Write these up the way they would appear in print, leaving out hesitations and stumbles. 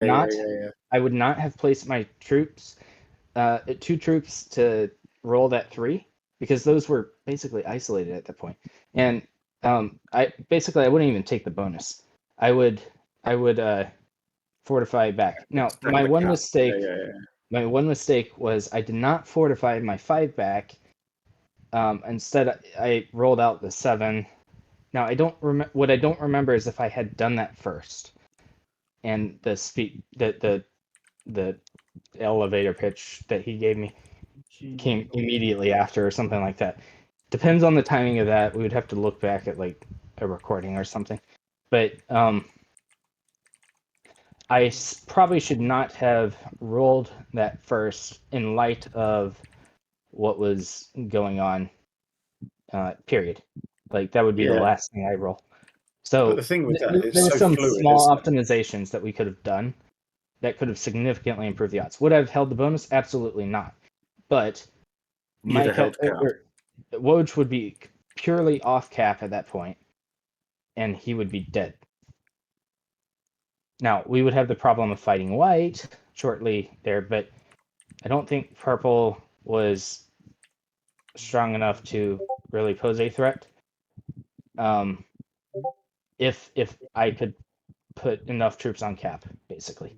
not Yeah. I would not have placed my troops, 2 troops to roll that 3, because those were basically isolated at that point. And I wouldn't even take the bonus. I would fortify back. Now, Stack the cap. Yeah. my one mistake was I did not fortify my 5 back. Instead, I rolled out the 7. Now, what I don't remember is if I had done that first, and the elevator pitch that he gave me came immediately after or something like that. Depends on the timing of that. We would have to look back at like a recording or something. But I probably should not have rolled that first in light of what was going on. Period. Like that would be the Yeah. last thing I roll. But the So thing with that, there it's were so some fluid, small isn't it? optimizations that we could have done that could have significantly improved the odds. Would I have held the bonus? Absolutely not. But You'd have held cap. Woj would be purely off cap at that point, and he would be dead. Now we would have the problem of fighting white shortly there, but I don't think purple was strong enough to really pose a threat. If I could put enough troops on cap, basically.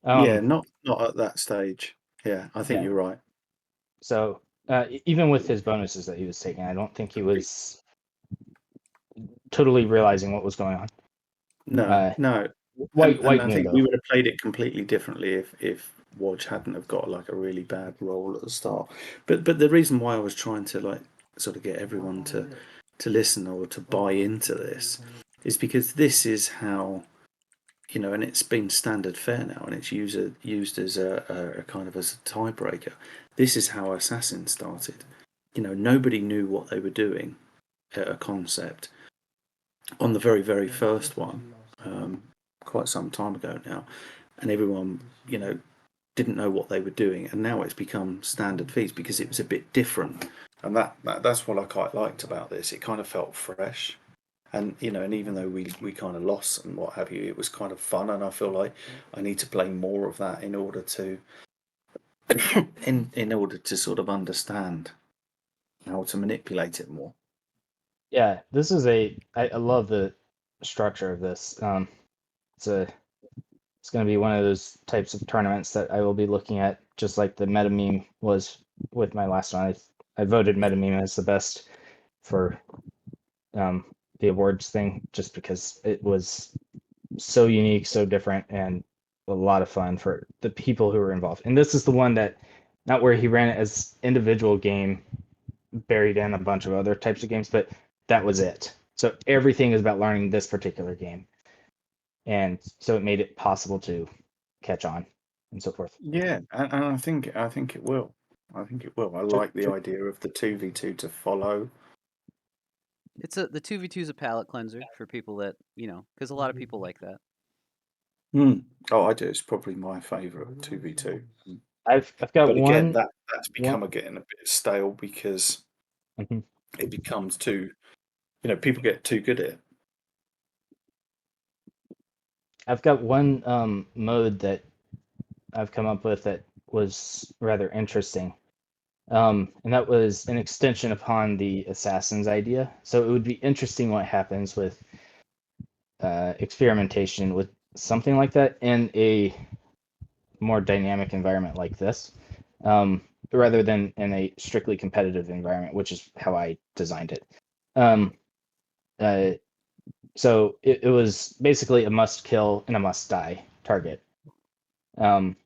Yeah, Um, not at that stage. Yeah, I think yeah. you're right. So even with his bonuses that he was taking, I don't think he was totally realizing what was going on. No. And White I knew think though. we would have played it completely differently if Wodge hadn't have got like a really bad roll at the start. But the reason why I was trying to like sort of get everyone to listen or to buy into this is because this is how, and it's been standard fare now, and it's used as a kind of as a tiebreaker. This is how Assassin started. Nobody knew what they were doing at a concept on the very, very first one, quite some time ago now, and everyone, didn't know what they were doing, and now it's become standard fees because it was a bit different, and that's what I quite liked about this. It kind of felt fresh, and and even though we kind of lost and what have you, it was kind of fun, and I feel like I need to play more of that in order to in order to sort of understand how to manipulate it more. Yeah, this is I love the structure of this. It's a it's going to be one of those types of tournaments that I will be looking at, just like the meta meme was with my last one. I voted meta meme as the best for um, the awards thing, just because it was so unique, so different, and a lot of fun for the people who were involved. And this is the one that, not where he ran it as individual game, buried in a bunch of other types of games, but that was it. So everything is about learning this particular game, and so it made it possible to catch on and so forth. Yeah, and I think it will. I think it will. I like the idea of the 2v2 to follow. The 2v2 is a palate cleanser for people that, because a lot of people like that. Oh, I do. It's probably my favourite 2v2. I've got But again, one that's one. become getting a bit stale because Mhm. it becomes too, people get too good at it. I've got one mode that I've come up with that was rather interesting. And that was an extension upon the assassins idea. So it would be interesting what happens with experimentation with something like that in a more dynamic environment like this, rather than in a strictly competitive environment, which is how I designed it. Um, uh, so it was basically a must kill and a must die target, um,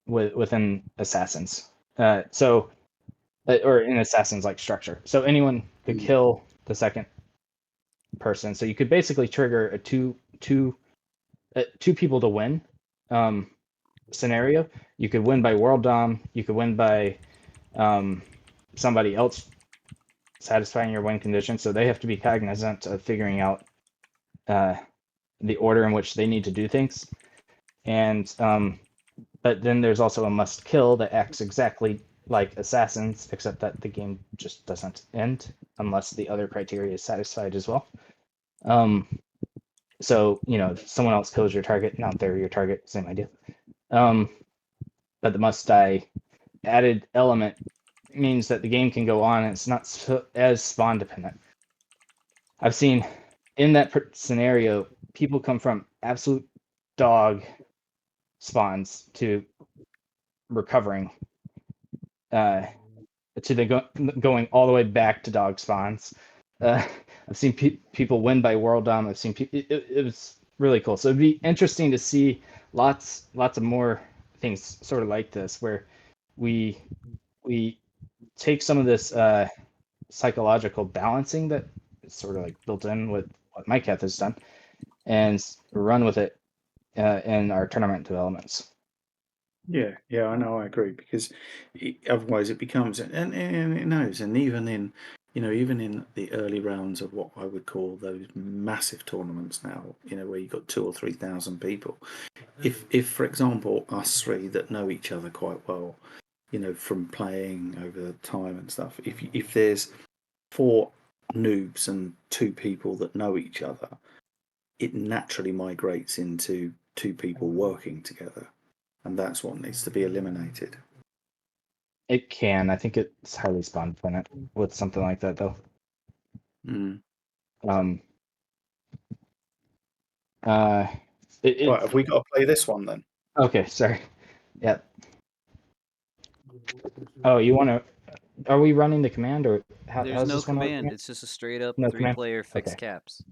within assassins. Or in assassins like structure. So anyone could kill the second person. So you could basically trigger a two people to win scenario. You could win by world dom. You could win by somebody else satisfying your win condition. So they have to be cognizant of figuring out the order in which they need to do things. And but then there's also a must kill that acts exactly like assassins, except that the game just doesn't end unless the other criteria is satisfied as well. Um, So, if someone else kills your target, now they're your target, same idea. But the must die added element means that the game can go on and it's not as spawn dependent. I've seen in that scenario, people come from absolute dog spawns to recovering, to the going all the way back to dog spawns. I've seen people win by world dom. I've seen it was really cool. So it'd be interesting to see lots of more things sort of like this, where we take some of this psychological balancing that is sort of like built in with what MyCath has done, and run with it in our tournament developments. Yeah, I know, I agree, because otherwise it becomes, and it knows, and even in, even in the early rounds of what I would call those massive tournaments now, where you've got 2,000 or 3,000 people, if for example us three that know each other quite well, from playing over time and stuff, if there's 4 noobs and 2 people that know each other, it naturally migrates into 2 people working together. And that's what needs to be eliminated. It can. I think it's highly spawn dependent with something like that, though. Mm. Right, Right, have we got to play this one then? Okay, sorry. Yep. Oh, you want to? Are we running the command, or There's how's no this one work command. again? It's just a straight up No 3-player command? fixed Okay. caps.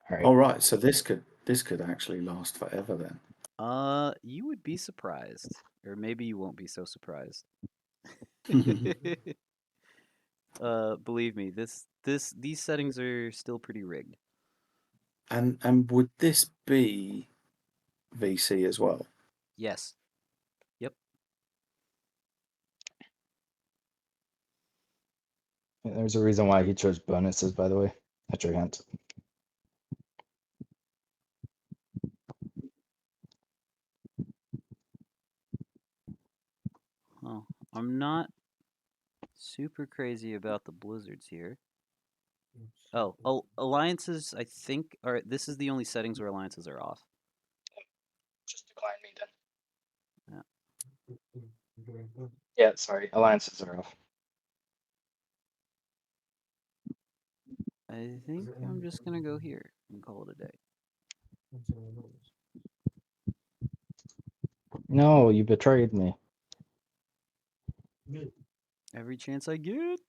All right. All right, so this could actually last forever then. You would be surprised, or maybe you won't be so surprised. Believe me, these settings are still pretty rigged. And would this be VC as well? Yes. Yep. There's a reason why he chose bonuses, by the way. That's your hint. Oh, I'm not super crazy about the blizzards here. Oh, alliances, I think, are. This is the only settings where alliances are off. Just decline me then. Yeah. Yeah, sorry. Alliances are off. I think I'm just gonna go here and call it a day. No, you betrayed me. Every chance I get.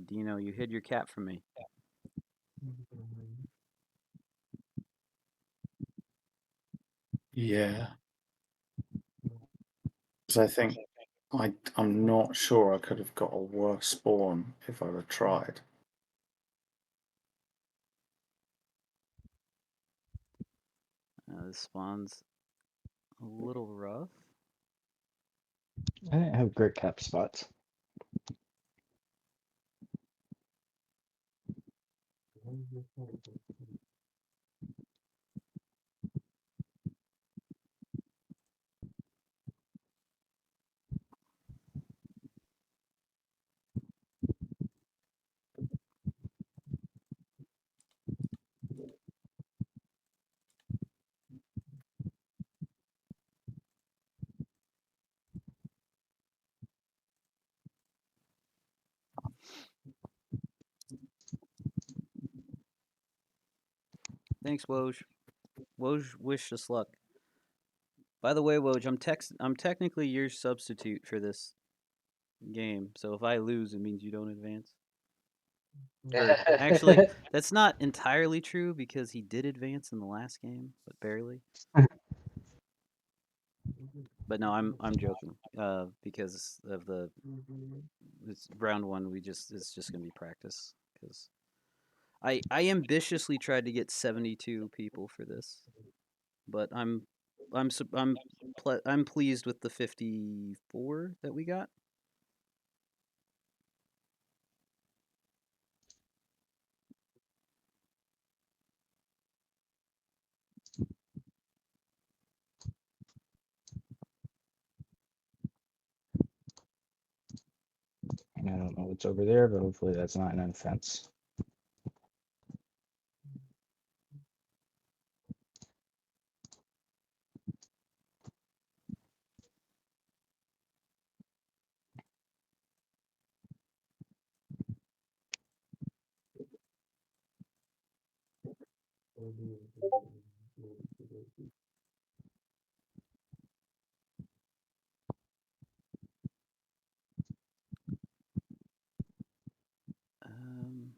Dino, you hid your cap from me. Yeah. Because I think I'm not sure I could have got a worse spawn if I'd have tried. This spawn's a little rough. I didn't have great cap spots. Thanks, Woj. Woj, wish us luck. By the way, Woj, I'm technically your substitute for this game, so if I lose, it means you don't advance. Actually, that's not entirely true because he did advance in the last game, but barely. But no, I'm joking. Because of it's round one, it's just gonna be practice. Because I ambitiously tried to get 72 people for this, but I'm pleased with the 54 that we got. And I don't know what's over there, but hopefully that's not an offense. Um,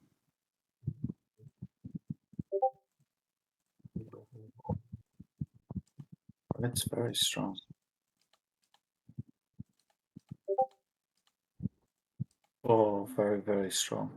Red's very strong. Oh, very, very strong.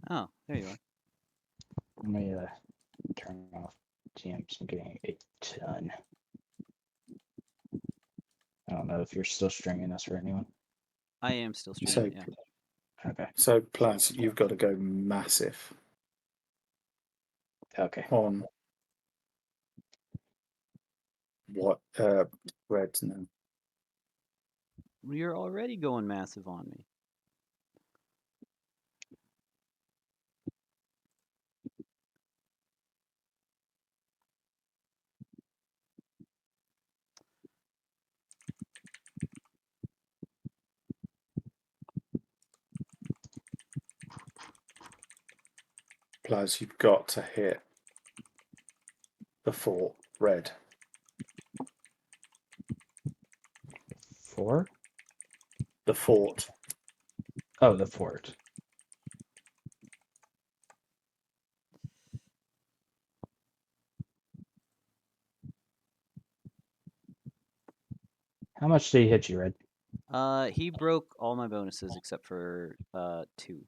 oh, there you are. Let me turn off GMs. I'm getting a ton. I don't know if you're still streaming this for anyone. I am still So, streaming. Yeah. Okay. so plus you've got to go massive Okay. on what Red's now. You're already going massive on me. Plus you've got to hit the fort, Red. 4? The fort. Oh, the fort. How much did he hit you, Red? He broke all my bonuses except for 2.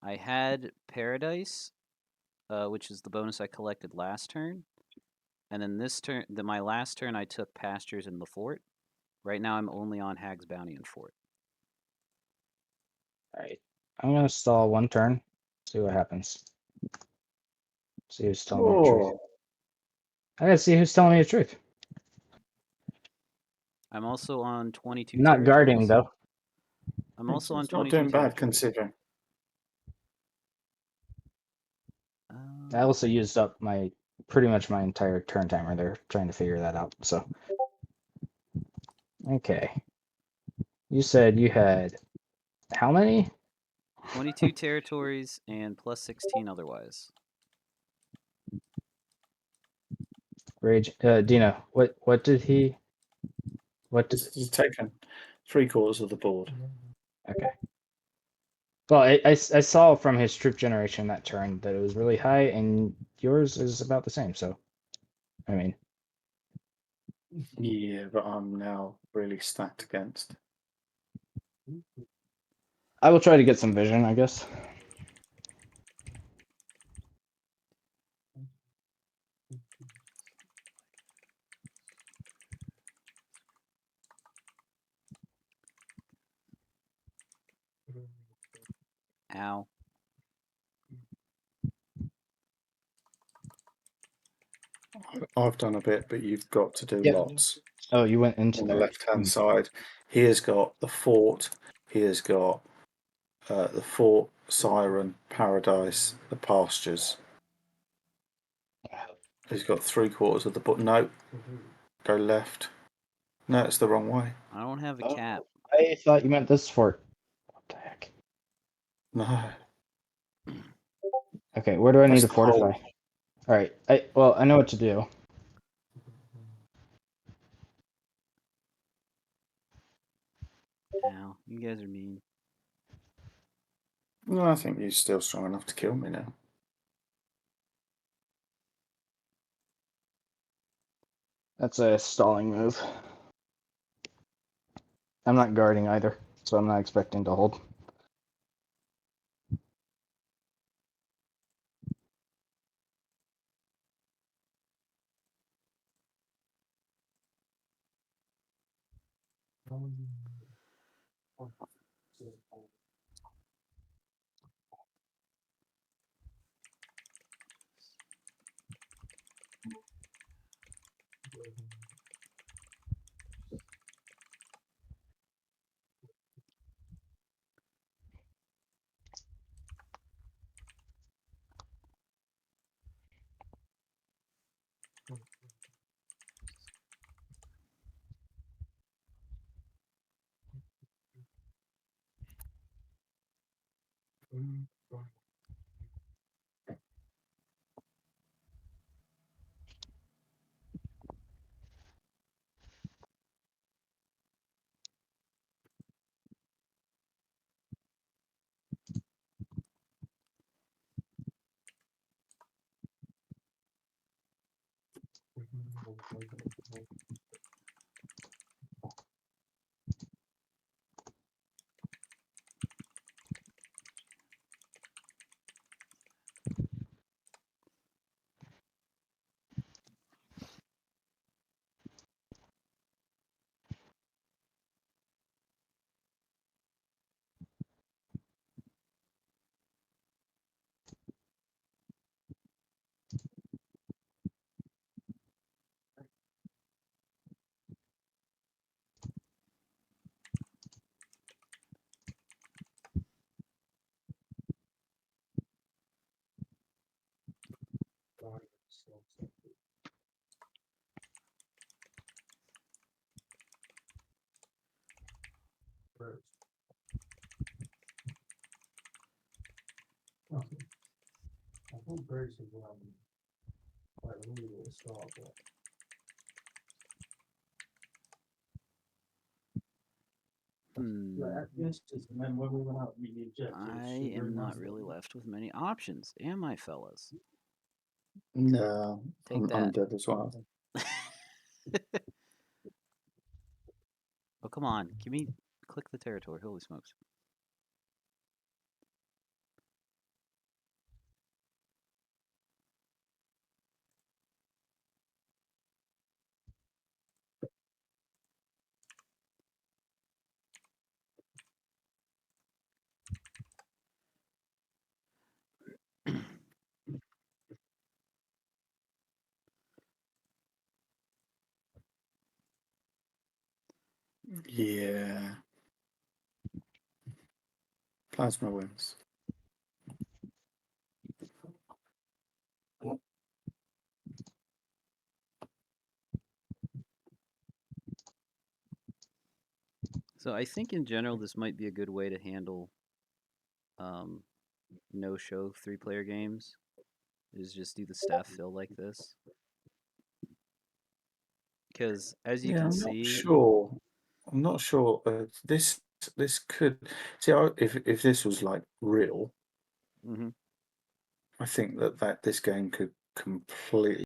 I had Paradise, which is the bonus I collected last turn, and then this turn, my last turn, I took Pastures in the Fort. Right now, I'm only on Hag's Bounty and Fort. All right. I'm gonna stall 1 turn. See what happens. See who's telling me the truth. I gotta see who's telling me the truth. I'm also on 22 Not guarding territories. though. I'm also on It's not 22 doing bad territories. considering. I also used up pretty much my entire turn timer there trying to figure that out. So, okay. You said you had how many? 22 territories and plus 16 otherwise. Rage, Dino. What did he? What did? He's taken 3/4 of the board. Okay. Well, I saw from his troop generation that turn that it was really high, and yours is about the same. So, I mean, Yeah, but I'm now really stacked against. I will try to get some vision, I guess. Ow. I've done a bit, but you've got to do Yep. lots. Oh, you went into On the there. left-hand side, he has got the fort. He has got the fort, Siren, Paradise, the pastures. He's got 3/4 of the board. No, go left. No, it's the wrong way. I don't have a Oh, cap. I thought you meant this fort. What the heck? No, Okay, where do I need that's to the fortify? hole. All right. I know what to do. Ow. You guys are mean. No, I think he's still strong enough to kill me now. That's a stalling move. I'm not guarding either, so I'm not expecting to hold. I am not really left with many options, am I, fellas? No, Take I'm that. dead as well. Oh, come on. Give me. Click the territory. Holy smokes. Yeah. Plasma wins. So I think in general this might be a good way to handle no-show 3-player games. Is just do the staff fill like this. Because as you Yeah, can I'm see, not sure. I'm not sure. This could see if this was like real. Mhm. I think that this game could completely